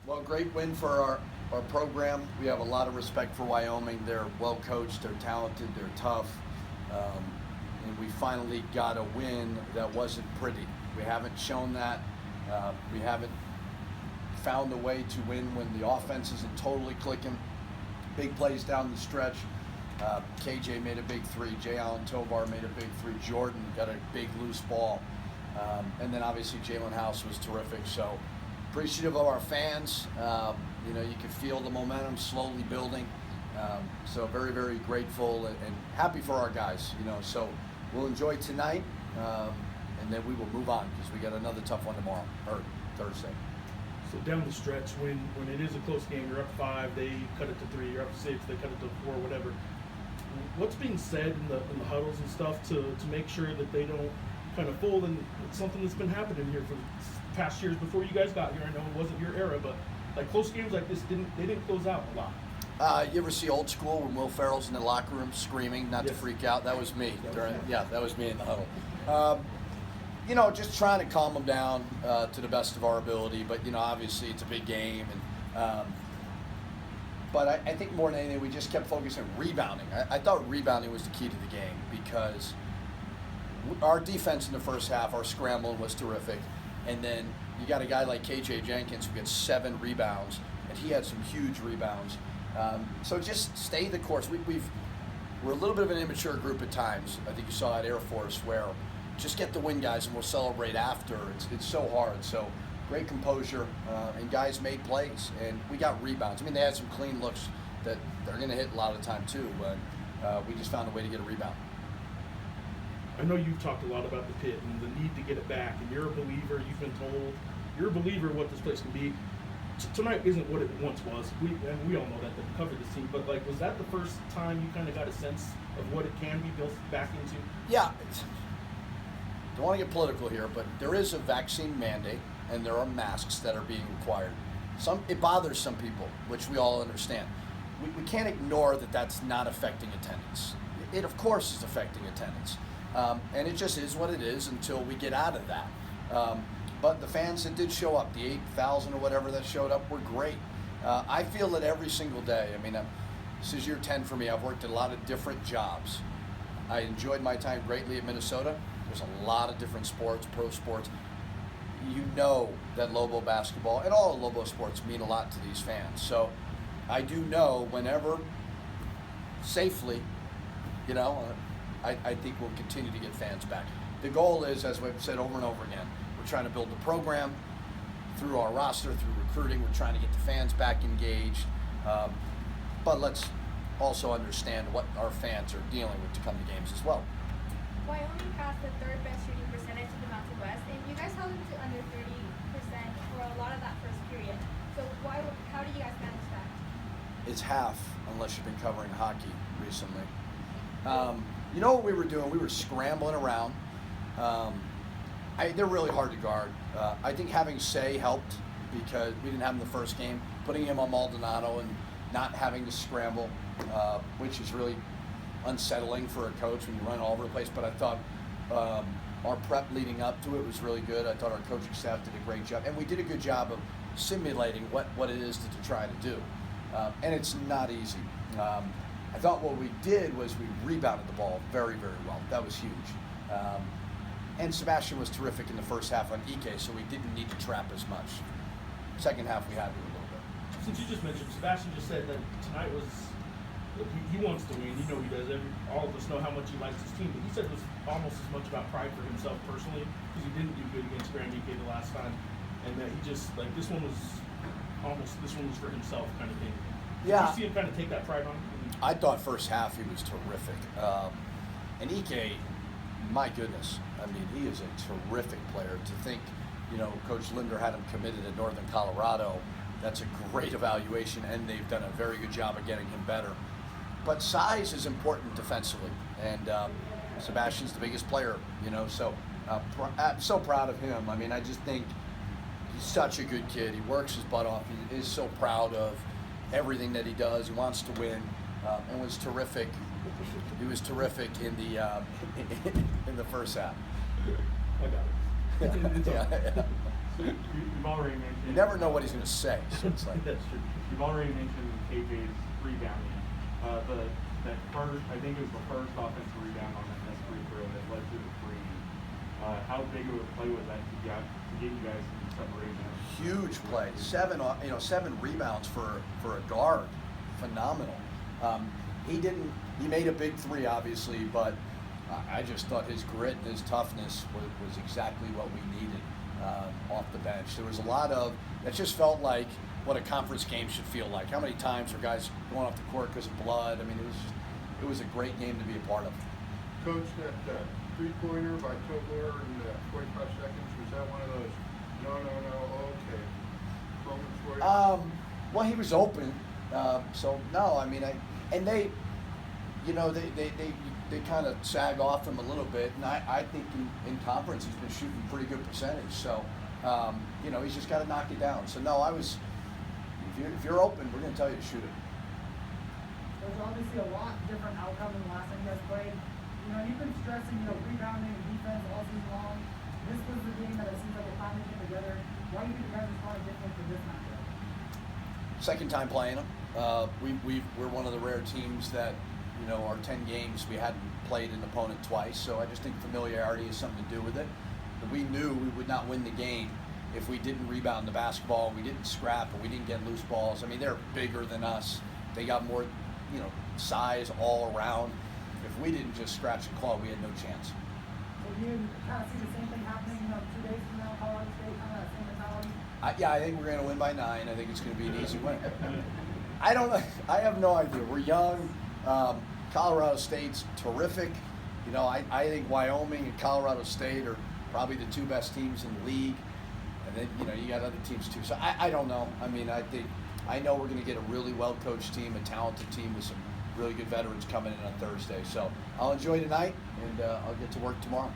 Well, great win for our program. We have a lot of respect for Wyoming. They're well coached, they're talented, they're tough. And we finally got a win that wasn't pretty. We haven't shown that. We haven't found a way to win when the offense isn't totally clicking. Big plays down the stretch. KJ made a big three. Jaelen Tovar made a big three. Jordan got a big loose ball. And then obviously Jaelen House was terrific. So appreciative of our fans. You can feel the momentum slowly building. So very, very grateful and happy for our guys. So we'll enjoy tonight, and then we will move on because we got another tough one tomorrow or Thursday. So down the stretch, when it is a close game, you're up 5, they cut it to 3, you're up 6, they cut it to 4, whatever. What's being said in the huddles and stuff to make sure that they don't kind of fold? And it's something that's been happening here for past years before you guys got here. I know it wasn't your era, but like close games like this didn't close out a lot. You ever see Old School when Will Ferrell's in the locker room screaming not to freak out? That was me. That was me in the huddle. Just trying to calm them down to the best of our ability. But obviously it's a big game, and but I think more than anything we just kept focusing on rebounding. I thought rebounding was the key to the game because our defense in the first half, our scrambling was terrific, and then you got a guy like KJ Jenkins who gets 7 rebounds, and he had some huge rebounds. So just stay the course. We're a little bit of an immature group at times. I think you saw at Air Force where just get the win, guys, and we'll celebrate after. It's so hard. So great composure, and guys made plays, and we got rebounds. I mean, they had some clean looks that they're going to hit a lot of the time too, but we just found a way to get a rebound. I know you've talked a lot about the pit and the need to get it back, and you're a believer. You've been told you're a believer what this place can be. Tonight isn't what it once was. We all know that we covered this team, but was that the first time you kind of got a sense of what it can be built back into? Yeah. Don't want to get political here, but there is a vaccine mandate, and there are masks that are being required. It bothers some people, which we all understand. We can't ignore that that's not affecting attendance. It of course is affecting attendance, and it just is what it is until we get out of that. But the fans that did show up, the 8,000 or whatever that showed up, were great. I feel it every single day. I mean, this is year 10 for me. I've worked at a lot of different jobs. I enjoyed my time greatly at Minnesota. There's a lot of different sports, pro sports. You know that Lobo basketball and all Lobo sports mean a lot to these fans. So I do know whenever safely, I think we'll continue to get fans back. The goal is, as we've said over and over again, we're trying to build the program through our roster, through recruiting. We're trying to get the fans back engaged. But let's also understand what our fans are dealing with to come to games as well. Wyoming passed the 3rd best shooting percentage in the Mountain West, and you guys held them to under 30% for a lot of that first period. So how do you guys manage that? It's half, unless you've been covering hockey recently. You know what we were doing? We were scrambling around. They're really hard to guard. I think having Say helped because we didn't have him the first game. Putting him on Maldonado and not having to scramble, which is really unsettling for a coach when you run all over the place. But I thought our prep leading up to it was really good. I thought our coaching staff did a great job. And we did a good job of simulating what it is to try to do. And it's not easy. I thought what we did was we rebounded the ball very, very well. That was huge. And Sebastian was terrific in the first half on Ike, so we didn't need to trap as much. Second half, we had to a little bit. Since you just mentioned, Sebastian just said that tonight was, he wants to win. You know he does. All of us know how much he likes his team, but he said it was almost as much about pride for himself personally because he didn't do good against Grand Ike the last time, and that he just, this one was for himself kind of thing. Yeah. Did you see him kind of take that pride on? I thought first half he was terrific. And Ike, my goodness, I mean, he is a terrific player. To think, Coach Linder had him committed at Northern Colorado. That's a great evaluation, and they've done a very good job of getting him better. But size is important defensively, and Sebastian's the biggest player, so I'm so proud of him. I mean, I just think he's such a good kid. He works his butt off. He is so proud of everything that he does. He wants to win, and was terrific. He was terrific in the first half. I got it. Yeah. You've already mentioned. You never know what he's going to say, so it's like. That's true. You've already mentioned KJ's rebounding. That first, I think it was the first offensive rebound on that free throw that led to the three. How big of a play was that to get you guys some separation? Huge play. 7 rebounds for a guard. Phenomenal. He made a big three, obviously, but I just thought his grit and his toughness was exactly what we needed off the bench. There was a lot of, it just felt like what a conference game should feel like. How many times are guys going off the court because of blood? I mean, it was a great game to be a part of. Coach, that three-pointer by Tobler in 45 seconds, was that one of those, no, okay, moments for you? Well, he was open, so no, I mean, they kind of sag off him a little bit, and I think in conference he's been shooting pretty good percentage, so, he's just got to knock it down. So no, if you're open, we're going to tell you to shoot it. There's obviously a lot different outcome than the last time you guys played. You've been stressing, rebounding and defense all season long. This was the game that it seems like it finally came together. Why do you think you guys responded differently for this matchup? Second time playing them. We're one of the rare teams that, our 10 games we hadn't played an opponent twice. So I just think familiarity has something to do with it. But we knew we would not win the game if we didn't rebound the basketball, we didn't scrap, or we didn't get loose balls. I mean, they're bigger than us. They got more, size all around. If we didn't just scratch and claw, we had no chance. So do you kind of see the same thing happening, 2 days from now, Colorado State, kind of that same mentality? I think we're going to win by 9. I think it's going to be an easy win. I don't know. I have no idea. We're young. Colorado State's terrific. I think Wyoming and Colorado State are probably the 2 best teams in the league. And then, you got other teams too. So I don't know. I mean, I know we're going to get a really well-coached team, a talented team with some really good veterans coming in on Thursday. So I'll enjoy tonight, and I'll get to work tomorrow.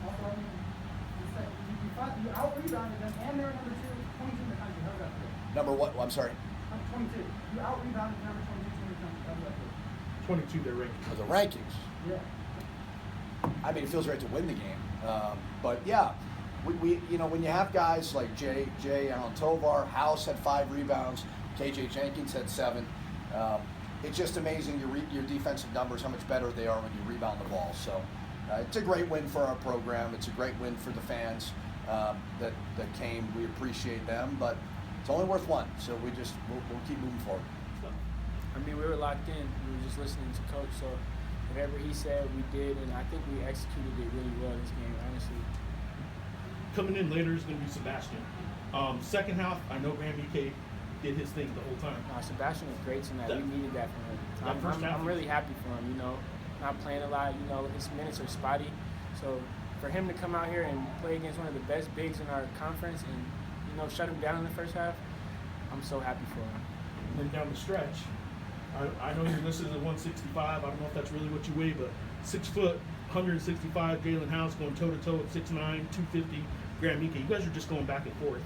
Also, you out-rebounded them, and they're number 22 in the country. How does that feel? Number what? I'm sorry. 22. You out-rebounded number 22 in the country. How does that feel? 22 their rankings. For the rankings. Yeah. I mean, it feels right to win the game. But yeah, we when you have guys like Jaelen Tovar, House had 5 rebounds, KJ Jenkins had 7. It's just amazing your defensive numbers, how much better they are when you rebound the ball. So it's a great win for our program. It's a great win for the fans that came. We appreciate them, but it's only worth one. So we'll keep moving forward. I mean, we were locked in. We were just listening to Coach. So whatever he said, we did, and I think we executed it really well this game, honestly. Coming in later is going to be Sebastian. Second half, I know Graham EK did his thing the whole time. Sebastian was great tonight. We needed that from him. I'm really happy for him, not playing a lot. His minutes are spotty. So for him to come out here and play against one of the best bigs in our conference and, shut him down in the first half, I'm so happy for him. And then down the stretch, I know you're listed at 165. I don't know if that's really what you weigh, but 6 foot, 165, Jaelen House going toe-to-toe at 6'9", 250, Graham Ike. You guys are just going back and forth.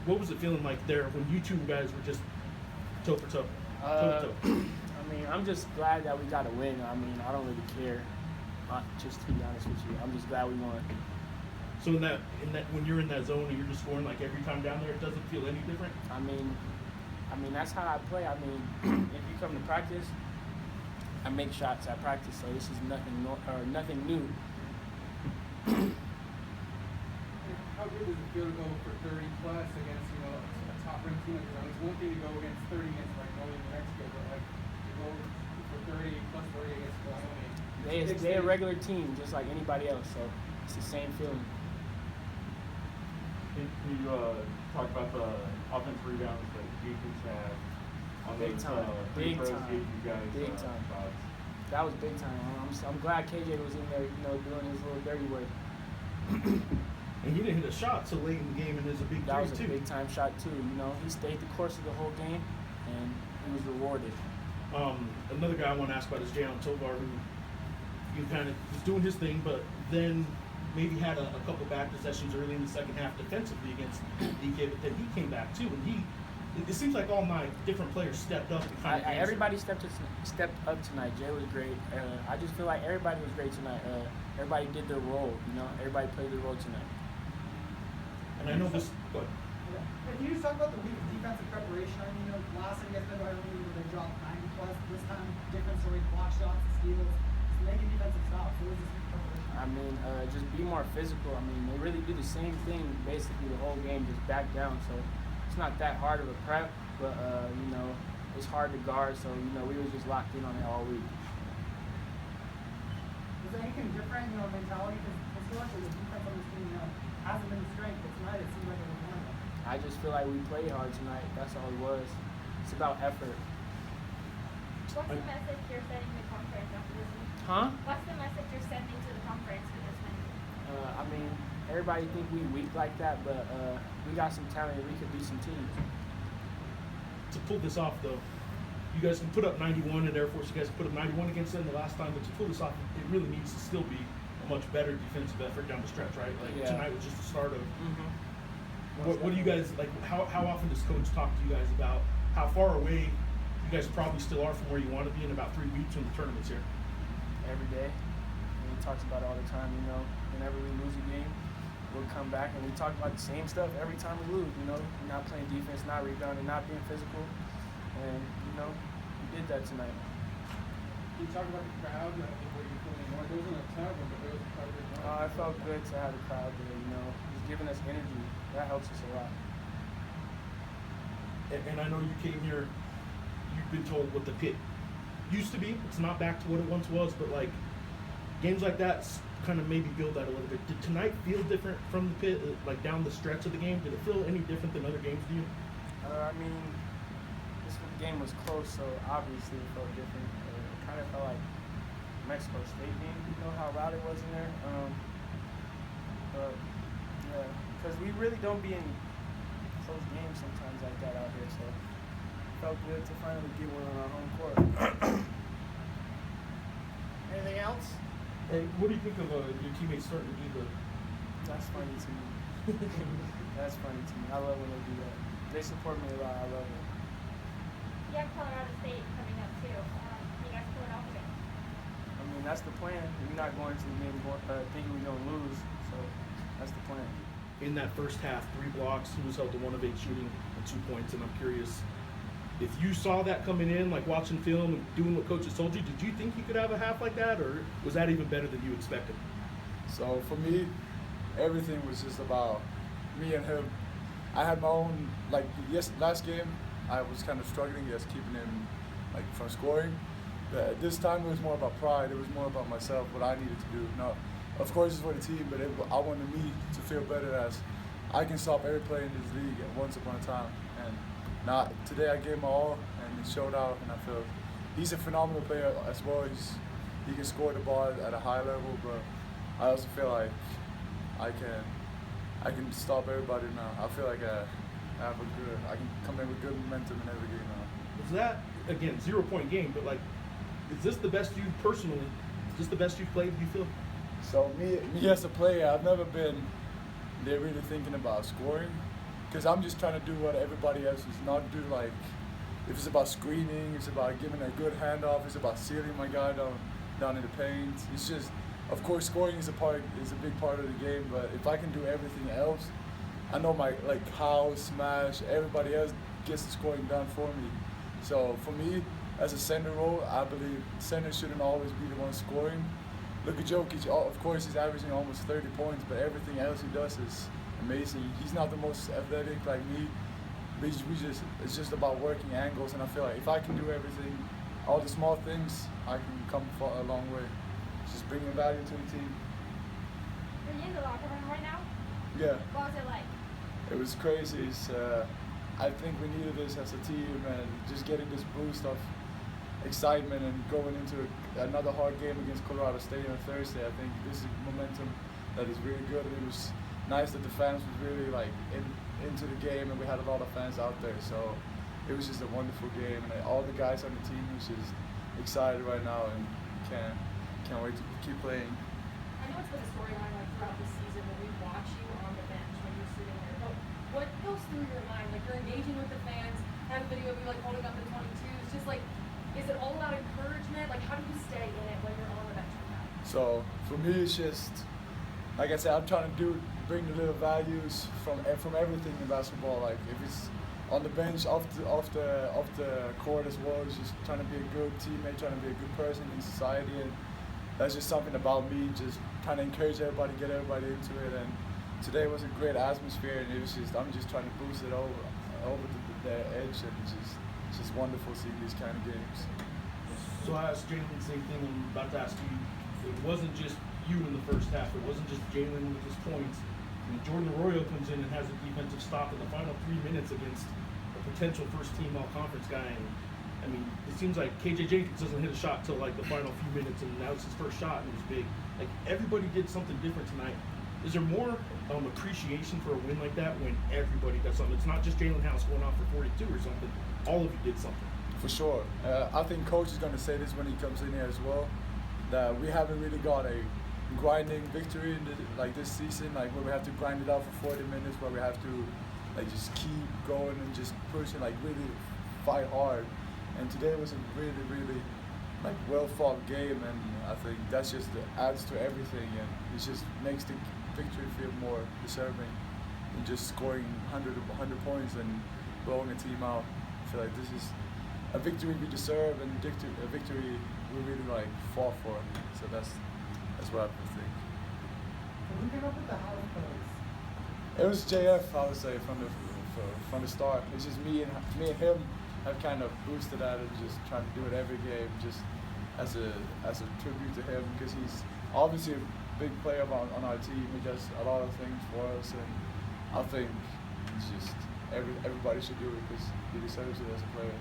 What was it feeling like there when you two guys were just toe-for-toe? Toe-to-toe. I mean, I'm just glad that we got a win. I mean, I don't really care, just to be honest with you. I'm just glad we won. So in that when you're in that zone and you're just scoring like every time down there, it doesn't feel any different? I mean, that's how I play. I mean, if you come to practice, I make shots at practice, so this is nothing new. How good does it feel to go for 30 plus against a top ranked team? It's one thing to go against 30 against like Northern New Mexico, but like to go for 30 plus 30 against Wyoming. They're a regular team, just like anybody else, so it's the same feeling. Can you talk about the offensive rebounds that defense had on Big those time. free Big throws time. gave you guys Big time. shots? That was big time. I'm glad KJ was in there, doing his little dirty work. And he didn't hit a shot so late in the game, and there's a big That was a three, too. big time shot too. He stayed the course of the whole game, and he was rewarded. Another guy I want to ask about is Jaelen Tovar, who you kind of was doing his thing, but then maybe had a couple bad possessions early in the second half defensively against DK, but then he came back too, and it seems like all my different players stepped up and kind of Everybody stepped up tonight. Jay was great. I just feel like everybody was great tonight. Everybody did their role. Everybody played their role tonight. And I know this, but And can you just talk about the week of defensive preparation? I mean, last time you guys played Wyoming, they dropped 90 plus. This time, different story, block shots, steals, just making defensive stops. What was this week of preparation? I mean, just be more physical. I mean, they really do the same thing basically the whole game, just back down. So it's not that hard of a prep, but you know, it's hard to guard. So you know, we were just locked in on it all week. Was there anything different, mentality? Because historically, the defense on this team, hasn't been the strength, but tonight it seemed like it was one of them. I just feel like we played hard tonight. That's all it was. It's about effort. What's the message you're sending to the conference after this week? Huh? What's the message you're sending to the conference for this win? I mean, everybody think we weak like that, but we got some talent and we could beat some teams. to pull this off, though, you guys can put up 91 at Air Force. You guys put up 91 against them the last time, but to pull this off, it really needs to still be a much better defensive effort down the stretch, right? Like tonight was just the start of. What do you guys like? How often does coach talk to you guys about how far away you guys probably still are from where you want to be in about 3 weeks when the tournament's here? Every day. And he talks about it all the time, whenever we lose a game, we'll come back and we talk about the same stuff every time we lose, not playing defense, not rebounding, not being physical. And, we did that tonight. Can you talk about the crowd? I think what you're feeling more. There wasn't a ton of them, but there was quite a bit. It felt good to have the crowd there, just giving us energy. That helps us a lot. And I know you came here, you've been told what the pit used to be. It's not back to what it once was, but like games like that kind of maybe build that a little bit. Did tonight feel different from the pit, like down the stretch of the game? Did it feel any different than other games to you? This game was close, so obviously it felt different. It kind of felt like Mexico State game, how loud it was in there. But yeah, because we really don't be in close games sometimes like that out here, so it felt good to finally get one on our home court. Anything else? Hey, what do you think of your teammates starting to do the? That's funny to me. That's funny to me. I love when they do that. They support me a lot. I love it. You have Colorado State coming up too. You guys pull it off again? That's the plan. We're not going to the game thinking we're going to lose, so that's the plan. In that first half, 3 blocks, he was held to 1 of 8 shooting and 2 points, and I'm curious if you saw that coming in, like watching film and doing what coaches told you, did you think you could have a half like that, or was that even better than you expected? So for me, everything was just about me and him. I had my own, last game, I was kind of struggling just keeping him from scoring. But this time it was more about pride. It was more about myself, what I needed to do. Now, of course it's for the team, but I wanted me to feel better as I can stop every play in this league once upon a time. And now today I gave my all and he showed out, and I feel he's a phenomenal player as well. He can score the ball at a high level, but I also feel like I can stop everybody now. I feel like I can come in with good momentum in every game now. Was that, again, 0-point game, but is this the best you personally, is this the best you've played, do you feel? So me as a player, I've never been there really thinking about scoring, because I'm just trying to do what everybody else is not do. Like, if it's about screening, it's about giving a good handoff, it's about sealing my guy down in the paint. It's just, of course, scoring is a big part of the game, but if I can do everything else, I know my house, smash, everybody else gets the scoring done for me. So for me, as a center role, I believe center shouldn't always be the one scoring. Look at Jokic, of course he's averaging almost 30 points, but everything else he does is amazing. He's not the most athletic like me, but it's just about working angles, and I feel like if I can do everything, all the small things, I can come a long way. Just bringing value to the team. Are you in the locker room right now? Yeah. What was it like? It was crazy. I think we needed this as a team, and just getting this boost of excitement and going into another hard game against Colorado State on Thursday. I think this is momentum that is really good. It was nice that the fans was really into the game, and we had a lot of fans out there. So it was just a wonderful game, and all the guys on the team was just excited right now and can't wait to keep playing. I know it's been a storyline throughout the season when we watch you on the bench when you're sitting there, but what goes through your mind? You're engaging with the fans, I have a video of you holding up the 22s, just is it all about encouragement? How do you stay in it when you're on the bench with that? So for me, it's just, like I said, I'm trying to bring the little values from everything in basketball. Like if it's on the bench, off the court as well, it's just trying to be a good teammate, trying to be a good person in society, and that's just something about me, just trying to encourage everybody, get everybody into it. And today was a great atmosphere, and it was just I'm just trying to boost it over the edge, and it's just wonderful seeing these kind of games. So I asked Jaelen the same thing I'm about to ask you. It wasn't just you in the first half. It wasn't just Jaelen with his points. I mean, Jordan Arroyo comes in and has a defensive stop in the final 3 minutes against a potential first-team all-conference guy. And I mean, it seems like KJ Jenkins doesn't hit a shot till like the final few minutes, and that was his first shot, and it was big. Like everybody did something different tonight. Is there more appreciation for a win like that when everybody does something? It's not just Jaelen House going off for 42 or something. All of you did something. For sure. I think coach is going to say this when he comes in here as well, that we haven't really got a grinding victory in this season, like where we have to grind it out for 40 minutes, where we have to like just keep going and just pushing, like really fight hard. And today was a really like well fought game, and I think that's just adds to everything, and it just makes the victory feel more deserving than just scoring 100 points and blowing a team out. I feel like this is a victory we deserve, and a victory we really like fought for. So that's what I think. So who came up with the house pose? It was JF, I would say, from the start. It's just me and him have kind of boosted that and just trying to do it every game, just as a tribute to him, because he's obviously a big player on our team. He does a lot of things for us, and I think it's just everybody should do it because he deserves it as a player.